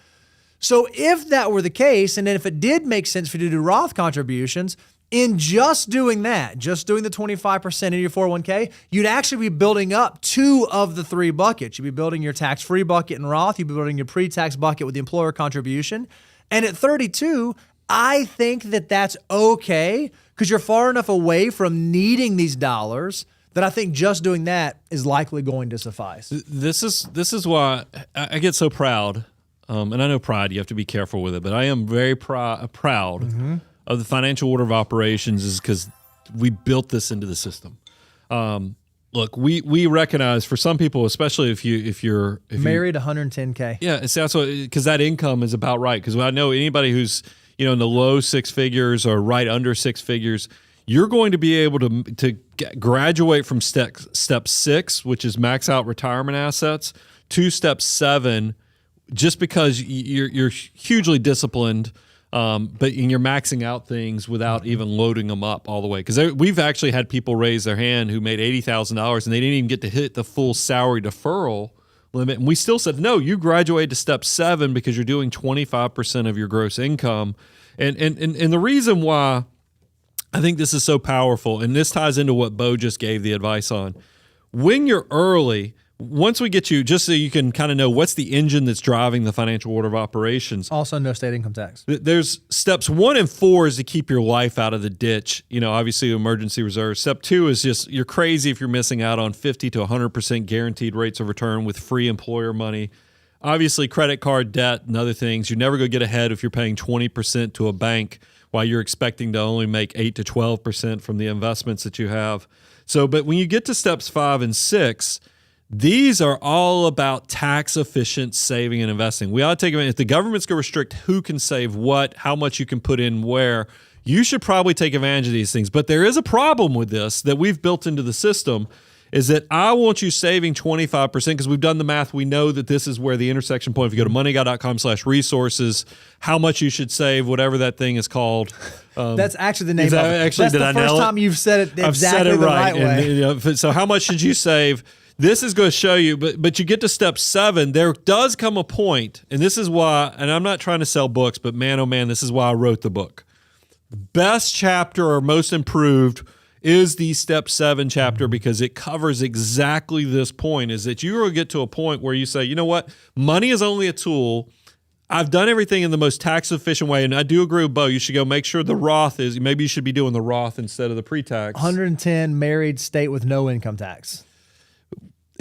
So if that were the case, and then if it did make sense for you to do Roth contributions, in just doing that, just doing the 25% in your 401k, you'd actually be building up two of the three buckets. You'd be building your tax-free bucket in Roth. You'd be building your pre-tax bucket with the employer contribution. And at 32, I think that that's okay because you're far enough away from needing these dollars that I think just doing that is likely going to suffice. This is why I get so proud. And I know pride, you have to be careful with it, but I am very proud of the financial order of operations is because we built this into the system. Look, we recognize for some people, especially if you're married, 110K. Yeah, that's what, because that income is about right. Because I know anybody who's in the low six figures or right under six figures, you're going to be able to graduate from step 6, which is max out retirement assets, to step 7. Just because you're hugely disciplined, but you're maxing out things without even loading them up all the way. Because we've actually had people raise their hand who made $80,000 and they didn't even get to hit the full salary deferral limit. And we still said, no, you graduate to step 7 because you're doing 25% of your gross income. And the reason why I think this is so powerful, and this ties into what Bo just gave the advice on, when you're early, once we get you, just so you can kind of know what's the engine that's driving the financial order of operations. Also, no state income tax. There's steps 1 and 4 is to keep your life out of the ditch. Obviously emergency reserve. Step 2 is just you're crazy if you're missing out on 50 to 100% guaranteed rates of return with free employer money. Obviously, credit card debt and other things. You never go get ahead if you're paying 20% to a bank while you're expecting to only make 8 to 12% from the investments that you have. So, but when you get to steps 5 and 6. These are all about tax-efficient saving and investing. We ought to take advantage. If the government's going to restrict who can save what, how much you can put in where, you should probably take advantage of these things. But there is a problem with this that we've built into the system, is that I want you saving 25% because we've done the math. We know that this is where the intersection point, if you go to moneyguy.com/resources, how much you should save, whatever that thing is called. That's actually the name of it. Actually, That's the first time you've said it exactly I've said it the right way. And, so how much should you save? This is going to show you, but you get to step 7, there does come a point, and this is why, and I'm not trying to sell books, but man, oh man, this is why I wrote the book. Best chapter or most improved is the step 7 chapter because it covers exactly this point, is that you're going to get to a point where you say, you know what, money is only a tool. I've done everything in the most tax efficient way, and I do agree with Bo. You should go make sure the Roth is, maybe you should be doing the Roth instead of the pre-tax. 110 married state with no income tax.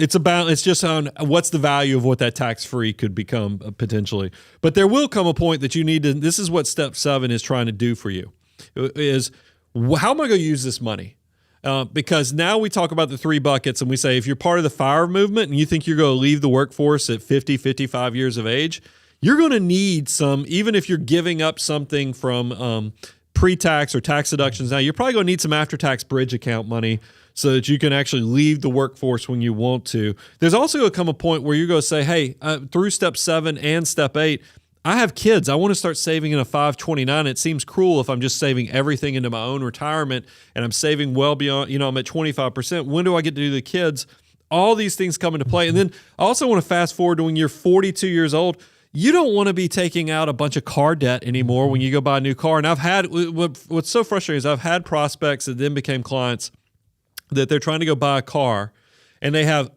It's just on what's the value of what that tax-free could become potentially. But there will come a point that you need to, this is what step 7 is trying to do for you, is how am I going to use this money? Because now we talk about the 3 buckets and we say, if you're part of the FIRE movement and you think you're going to leave the workforce at 50, 55 years of age, you're going to need some, even if you're giving up something from pre-tax or tax deductions now, you're probably going to need some after-tax bridge account money so that you can actually leave the workforce when you want to. There's also going to come a point where you're going to say, hey, through step 7 and step 8, I have kids. I want to start saving in a 529. It seems cruel if I'm just saving everything into my own retirement and I'm saving well beyond, I'm at 25%. When do I get to do the kids? All these things come into play. And then I also want to fast forward to when you're 42 years old. You don't want to be taking out a bunch of car debt anymore when you go buy a new car. And I've had, what's so frustrating is I've had prospects that then became clients that they're trying to go buy a car and they have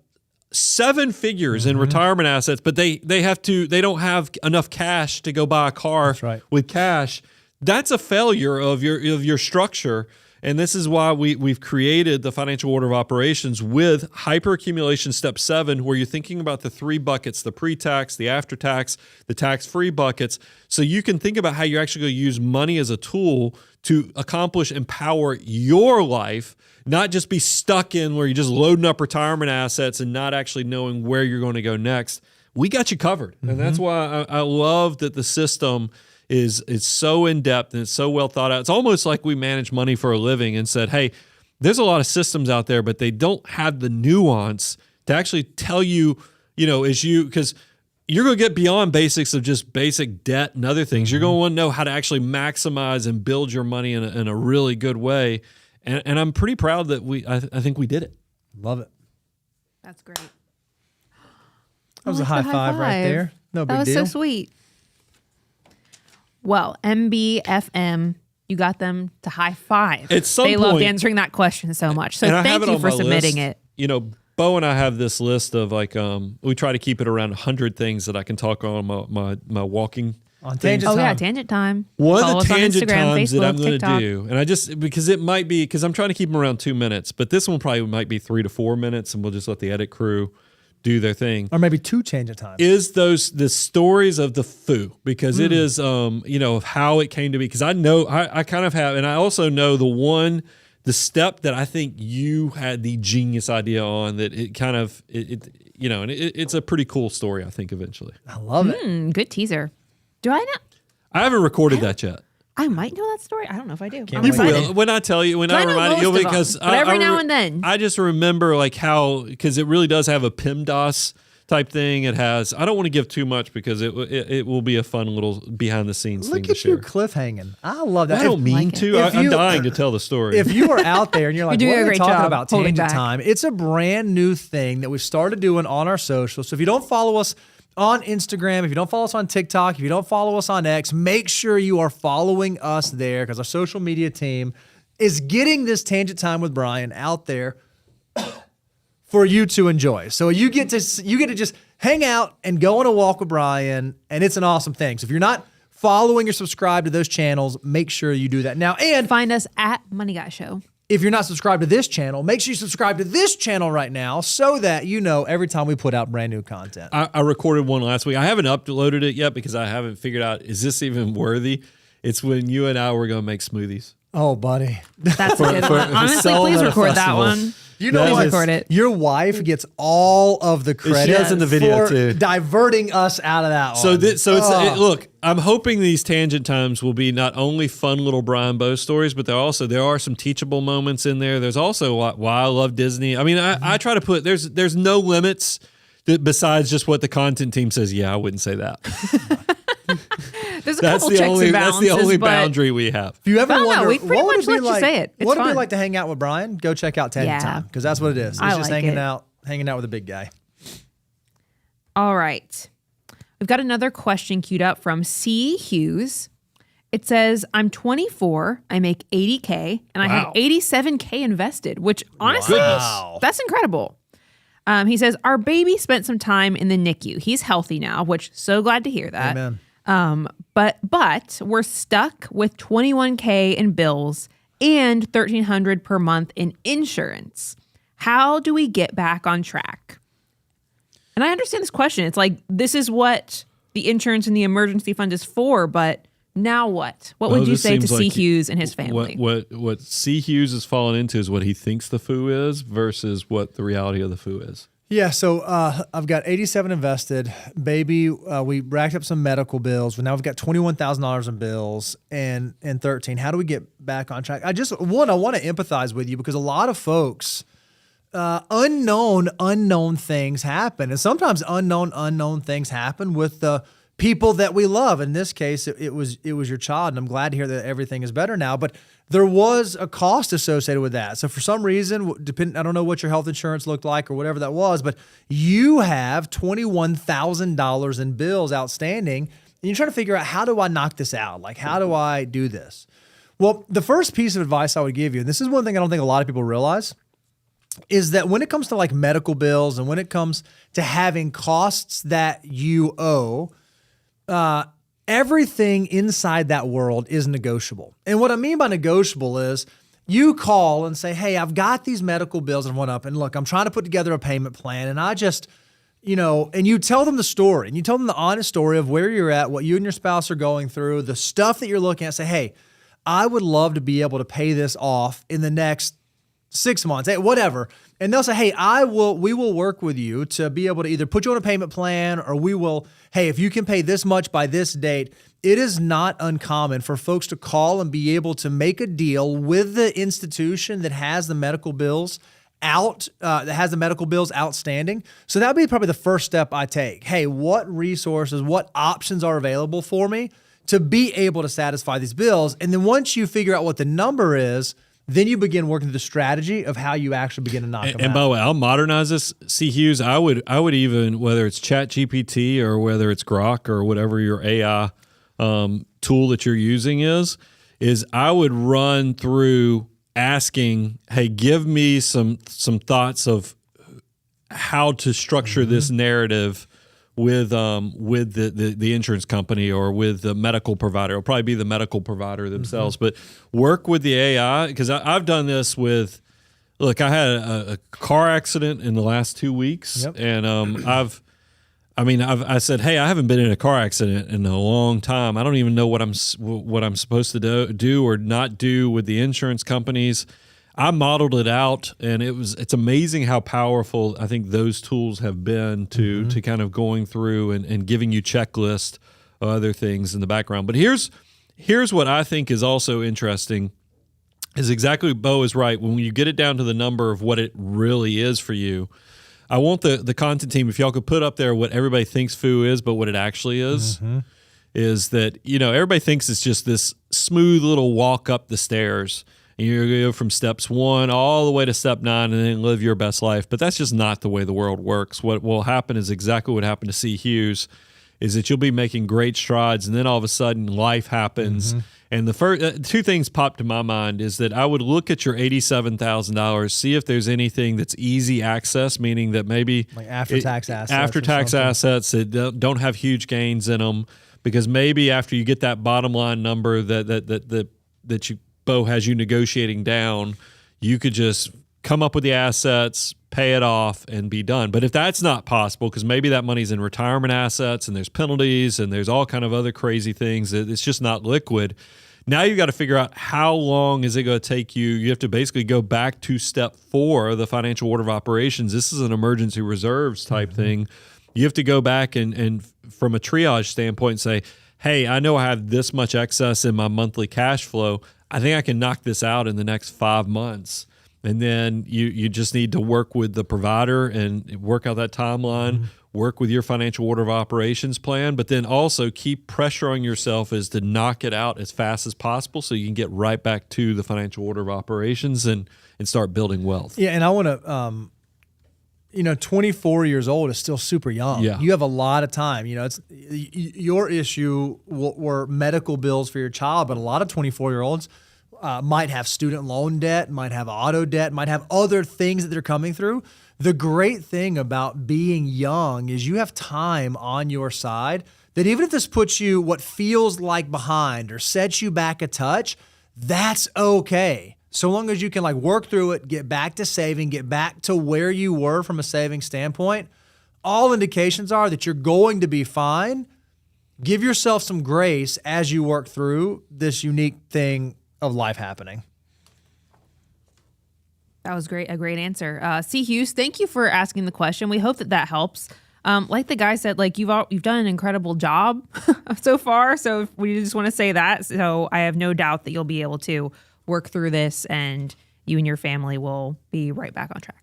7 figures in retirement assets, but they don't have enough cash to go buy a car with cash. that's a failure of your structure. And this is why we've created the financial order of operations with hyperaccumulation step 7, where you're thinking about the 3 buckets: the pre-tax, the after-tax, the tax-free buckets. So you can think about how you're actually going to use money as a tool to accomplish, empower your life, not just be stuck in where you're just loading up retirement assets and not actually knowing where you're going to go next. We got you covered. And that's why I love that the system is so in-depth and it's so well thought out. It's almost like we manage money for a living and said, hey, there's a lot of systems out there, but they don't have the nuance to actually tell you, because you're going to get beyond basics of just basic debt and other things. You're going to want to know how to actually maximize and build your money in a really good way. And I'm pretty proud that I think we did it. Love it. That's great. That was a high five right there. No big deal. That was so sweet. Well, MBFM, you got them to high five. At some they point, loved answering that question so much. So thank you for submitting it. Bo and I have this list of we try to keep it around 100 things that I can talk on my walking. On Tangent Time. Oh, yeah, Tangent Time. One Follow of the us on tangent Instagram, times Facebook, that I'm going to TikTok. do, and I just, because it might be, because I'm trying to keep them around 2 minutes, but this one probably might be 3 to 4 minutes, and we'll just let the edit crew do their thing. Or maybe 2 Tangent Times. Is the stories of the foo, because it is, of how it came to be, because I know, I kind of have, and I also know the step that I think you had the genius idea on, that it kind of, it's a pretty cool story, I think, eventually. I love it. Good teaser. Do I know? I haven't recorded that yet. I might know that story. I don't know if I do. Can't I'm wait. You excited. will. When I tell you, when I I know remind you, most of them, because but every now and then. I just remember how, because it really does have a PEMDAS type thing. It has, I don't want to give too much because it will be a fun little behind the scenes thing Look to at share. you cliffhanging. I love that. I don't mean like to. If I'm you- dying to tell the story. If you are out there and you're like, You're doing what a are we great talking job about holding Tangent back. Time? It's a brand new thing that we've started doing on our socials. So if you don't follow us on Instagram, if you don't follow us on TikTok, if you don't follow us on X, make sure you are following us there, because our social media team is getting this Tangent Time with Brian out there for you to enjoy. So you get to just hang out and go on a walk with Brian, and it's an awesome thing. So if you're not following or subscribed to those channels, make sure you do that now. And Find us at Money Guy Show. if you're not subscribed to this channel, make sure you subscribe to this channel right now so that you know every time we put out brand new content. I recorded one last week. I haven't uploaded it yet because I haven't figured out, is this even worthy? It's when you and I were going to make smoothies. Oh, buddy. That's a good one. Honestly, selling please at a record that festival. one. You know Please what? record it. Your wife gets all of the credit does in the video, for too. diverting us out of that So, one. look, I'm hoping these tangent times will be not only fun little Brian Bowe stories, but there are some teachable moments in there. There's also why I love Disney. I mean, I try to put, there's no limits besides just what the content team says. Yeah, I wouldn't say that. There's a That's couple the checks only and that's balances, the only but boundary we have. If you ever I don't know, wonder, we pretty what would much it be let you like, say it. It's what would it be fun. like to hang out with Brian? Go check out Tangent Yeah. Time, because that's what it is. It's I just like hanging it. out with a big guy. All right. We've got another question queued up from C. Hughes. It says, I'm 24, I make $80K, and I have Wow. $87K invested, which honestly, Wow. that's incredible. He says, our baby spent some time in the NICU. He's healthy now, which so glad to hear that. Amen. But we're stuck with $21K in bills and $1,300 per month in insurance. How do we get back on track? And I understand this question. It's like, this is what the insurance and the emergency fund is for, but now what? What would you this say to seems C. like Hughes and his family? What C. Hughes has fallen into is what he thinks the foo is versus what the reality of the foo is. Yeah, so I've got 87 invested. Baby, we racked up some medical bills, but now we've got $21,000 in bills and 13. How do we get back on track? I want to empathize with you, because a lot of folks, unknown things happen. And sometimes unknown things happen with the people that we love. In this case, it was your child, and I'm glad to hear that everything is better now. But there was a cost associated with that. So for some reason, I don't know what your health insurance looked like or whatever that was, but you have $21,000 in bills outstanding, and you're trying to figure out, how do I knock this out? Like, how do I do this? Well, the first piece of advice I would give you, and this is one thing I don't think a lot of people realize, is that when it comes to like medical bills and when it comes to having costs that you owe, everything inside that world is negotiable. And what I mean by negotiable is you call and say, hey, I've got these medical bills and up, and look, I'm trying to put together a payment plan, and I just, and you tell them the story, and you tell them the honest story of where you're at, what you and your spouse are going through, the stuff that you're looking at. Say, hey, I would love to be able to pay this off in the next 6 months, whatever. And they'll say, hey, we will work with you to be able to either put you on a payment plan, or we will, hey, if you can pay this much by this date. It is not uncommon for folks to call and be able to make a deal with the institution that has the medical bills outstanding. So that would be probably the first step I take. Hey, what resources, what options are available for me to be able to satisfy these bills? And then once you figure out what the number is, then you begin working through the strategy of how you actually begin to knock them out. And by the way, I'll modernize this. C. Hughes, I would even, whether it's Chat GPT or whether it's Grok or whatever your AI tool that you're using is I would run through asking, hey, give me some thoughts of how to structure this narrative with the insurance company or with the medical provider. It'll probably be the medical provider themselves, but work with the AI, because I've done this with. Look, I had a car accident in the last 2 weeks, and I said, hey, I haven't been in a car accident in a long time. I don't even know what I'm supposed to do or not do with the insurance companies. I modeled it out, and it's amazing how powerful I think those tools have been to kind of going through and giving you checklists of other things in the background. But here's what I think is also interesting, is exactly what Bo is right. When you get it down to the number of what it really is for you, I want the content team, if y'all could put up there what everybody thinks FOO is, but what it actually is that, everybody thinks it's just this smooth little walk up the stairs. And you're going to go from steps 1 all the way to step 9 and then live your best life. But that's just not the way the world works. What will happen is exactly what happened to C. Hughes, is that you'll be making great strides, and then all of a sudden life happens. And the first 2 things popped to my mind is that I would look at your $87,000, see if there's anything that's easy access, meaning that maybe like after-tax assets. After-tax assets that don't have huge gains in them, because maybe after you get that bottom line number that Bo has you negotiating down, you could just come up with the assets, pay it off, and be done. But if that's not possible, because maybe that money's in retirement assets and there's penalties and there's all kind of other crazy things, that it's just not liquid. Now you've got to figure out how long is it going to take you. You have to basically go back to step 4, the financial order of operations. This is an emergency reserves type thing. You have to go back and from a triage standpoint say, hey, I know I have this much excess in my monthly cash flow. I think I can knock this out in the next 5 months. And then you just need to work with the provider and work out that timeline, work with your financial order of operations plan, but then also keep pressuring yourself as to knock it out as fast as possible so you can get right back to the financial order of operations and start building wealth. Yeah, and I want to, 24 years old is still super young. Yeah. You have a lot of time. It's your issue were medical bills for your child, but a lot of 24-year-olds might have student loan debt, might have auto debt, might have other things that they're coming through. The great thing about being young is you have time on your side that even if this puts you what feels like behind or sets you back a touch, that's okay. So long as you can work through it, get back to saving, get back to where you were from a saving standpoint, all indications are that you're going to be fine. Give yourself some grace as you work through this unique thing of life happening. That was great. A great answer. C. Hughes, thank you for asking the question. We hope that helps. Like the guy said, you've done an incredible job so far. So we just want to say that. So I have no doubt that you'll be able to work through this and you and your family will be right back on track.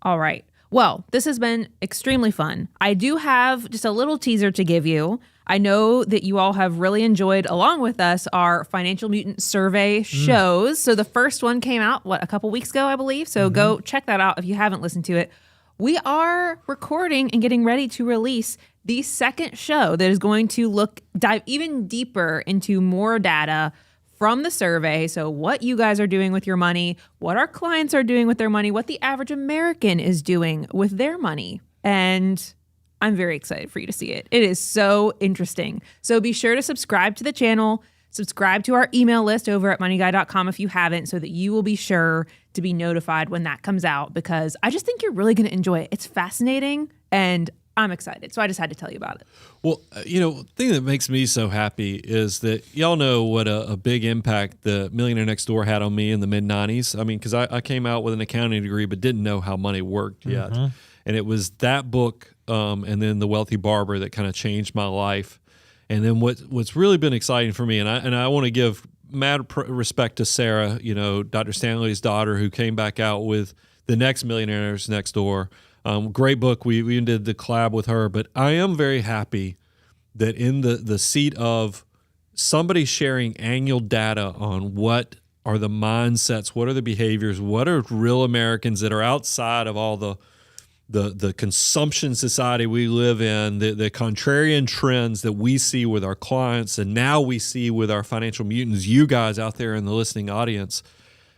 All right. Well, this has been extremely fun. I do have just a little teaser to give you. I know that you all have really enjoyed, along with us, our Financial Mutant survey shows. So the first one came out, a couple weeks ago, I believe. So go check that out if you haven't listened to it. We are recording and getting ready to release the second show that is going to dive even deeper into more data from the survey. So what you guys are doing with your money, what our clients are doing with their money, what the average American is doing with their money. And I'm very excited for you to see it. It is so interesting. So be sure to subscribe to the channel, subscribe to our email list over at moneyguy.com if you haven't, so that you will be sure to be notified when that comes out, because I just think you're really going to enjoy it. It's fascinating and I'm excited. So I just had to tell you about it. Well, the thing that makes me so happy is that y'all know what a big impact the Millionaire Next Door had on me in the mid-90s. I mean, because I came out with an accounting degree but didn't know how money worked yet. And it was that book and then The Wealthy Barber that kind of changed my life. And then what's really been exciting for me, and I want to give mad respect to Sarah, Dr. Stanley's daughter, who came back out with the next Millionaires Next Door. Great book. We even did the collab with her. But I am very happy that in the seat of somebody sharing annual data on what are the mindsets, what are the behaviors, what are real Americans that are outside of all the consumption society we live in, the contrarian trends that we see with our clients and now we see with our financial mutants, you guys out there in the listening audience.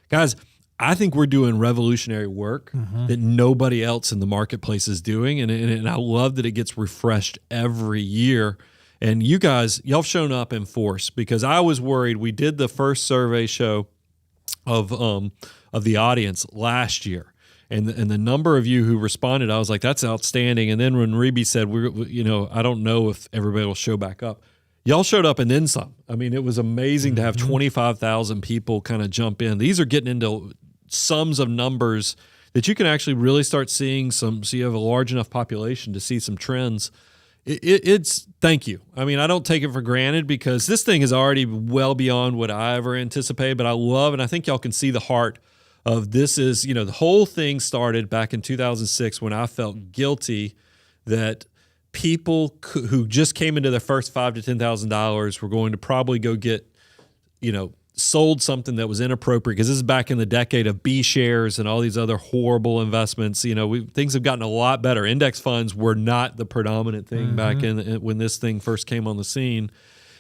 Guys, I think we're doing revolutionary work that nobody else in the marketplace is doing, and I love that it gets refreshed every year. And you guys, y'all have shown up in force, because I was worried. We did the first survey show of the audience last year, and the number of you who responded, I was like, that's outstanding. And then when Reby said, I don't know if everybody will show back up. Y'all showed up and then some. I mean, it was amazing to have 25,000 people kind of jump in. These are getting into sums of numbers that you can actually really start seeing so you have a large enough population to see some trends. It's thank you. I mean, I don't take it for granted, because this thing is already well beyond what I ever anticipated, but I love, and I think y'all can see the heart of this is, the whole thing started back in 2006 when I felt guilty that people who just came into their first $5,000 to $10,000 were going to probably go get, sold something that was inappropriate, because this is back in the decade of B shares and all these other horrible investments. Things have gotten a lot better. Index funds were not the predominant thing back in when this thing first came on the scene.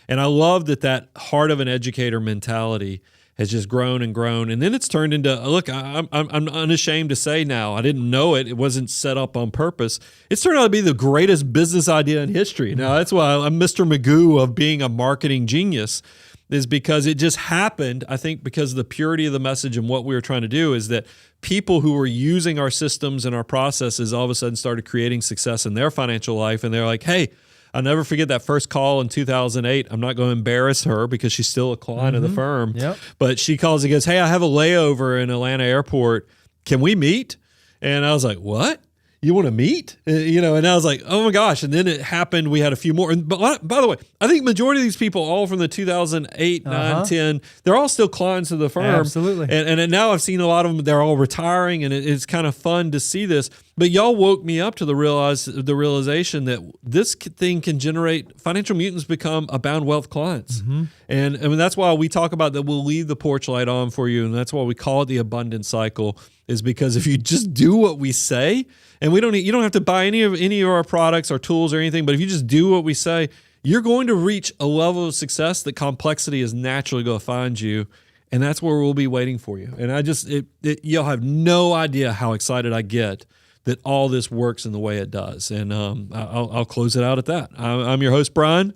And I love that heart of an educator mentality has just grown and grown. And then it's turned into, look, I'm unashamed to say now, I didn't know it. It wasn't set up on purpose. It's turned out to be the greatest business idea in history. Now, that's why I'm Mr. Magoo of being a marketing genius, is because it just happened, I think, because of the purity of the message and what we were trying to do, is that people who were using our systems and our processes all of a sudden started creating success in their financial life. And they're like, hey, I'll never forget that first call in 2008. I'm not going to embarrass her because she's still a client of the firm. Yep. But she calls and goes, hey, I have a layover in Atlanta airport. Can we meet? And I was like, what? You want to meet? And I was like, oh my gosh. And then it happened. We had a few more. But by the way, I think majority of these people, all from the 2008, 9, 10, they're all still clients of the firm. Absolutely. And now I've seen a lot of them, they're all retiring, and it's kind of fun to see this. But y'all woke me up to the realization that this thing can generate, financial mutants become Abound Wealth clients. And I mean, that's why we talk about that we'll leave the porch light on for you. And that's why we call it the abundance cycle, is because if you just do what we say, and you don't have to buy any of our products or tools or anything, but if you just do what we say, you're going to reach a level of success that complexity is naturally going to find you. And that's where we'll be waiting for you. And you'll have no idea how excited I get that all this works in the way it does. And I'll close it out at that. I'm your host, Brian,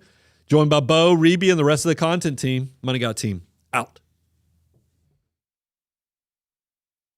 joined by Bo, Reby, and the rest of the content team. Money Guy team, out.